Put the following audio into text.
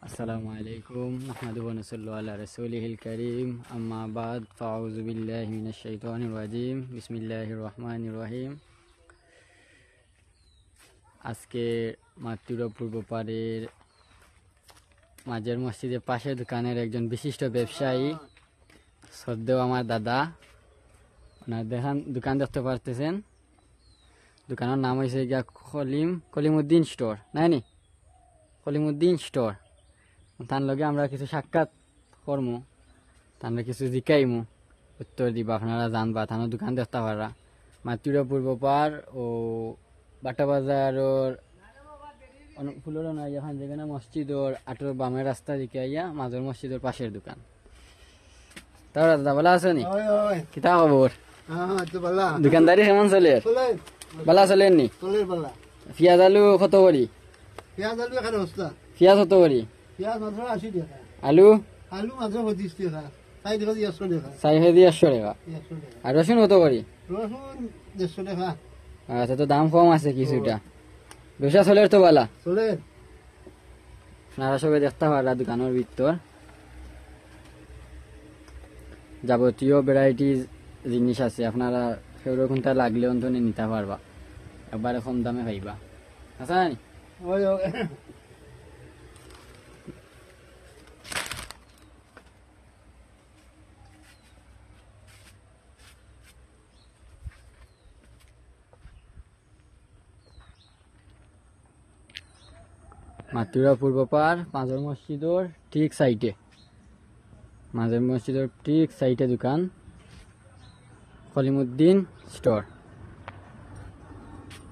আসসালামু আলাইকুম নাহমাদুহু ওয়া নাসাল্লু আলা রাসূলিহিল কারীম আম্মা বাদ ফাউযু বিল্লাহি মিনাশ শাইতানির রাজীম বিসমিল্লাহির রহমানির রহিম। আজকে মাতুরা পূর্ব পাড়ের মাঝের মসজিদের পাশে দোকানের একজন বিশিষ্ট ব্যবসায়ী শ্রদ্ধেয় আমার দাদা, ওনার দোকান দেখতে পারতেছেন। দোকানের নাম হয়েছে গিয়া কলিমুদ্দিন স্টোর, নাইনি কলিমুদ্দিন স্টোর। তার লগে আমরা কিছু সাক্ষাৎ করমু, তার কিছু জিকাইমু, উত্তর দিবা, আপনারা জানবা। থানোর দোকান দেখতে পারা মাতুরা পূর্ব পাড় ও বাটা বাজারের ফুলের এখান যেখানে মসজিদর আটোর বামের রাস্তা দিকে আইয়া মাঝের মসজিদের পাশের দোকান। তাহলে দাদা ভালো আছো নি? কিতা খবর? দোকানদারি কেমন চলে? ভালো চলেন নি? পিঁয়াজ আলু কত করি? পেঁয়াজ আলু এখানে অবস্থা। পিঁয়াজ কত করি? পেঁয়াজ মাত্র 80 টাকা। আলু আলু মাত্র 25 টাকা। 150 টাকা। 150 টাকা। 100 টাকা। আর রসুন কত করি? রসুন 150 টাকা। আচ্ছা, তো দাম কম আছে কিছুটা। ব্যবসা চলে তো বালা? চলে। আপনারা সবাই দেখতে পারা দোকানের ভিতর যাবতীয় ভ্যারাইটিস জিনিস আছে। আপনারা সেরকমটা লাগলে অন্তনে নিতে পারবা, একবারে কম দামে পাইবা। আচ্ছা নি? ওই মাতুরা পূর্ব পাড় মাঝের মসজিদর ঠিক সাইডে, মাঝের মসজিদের ঠিক সাইডে দোকান কলিমুদ্দিন স্টোর।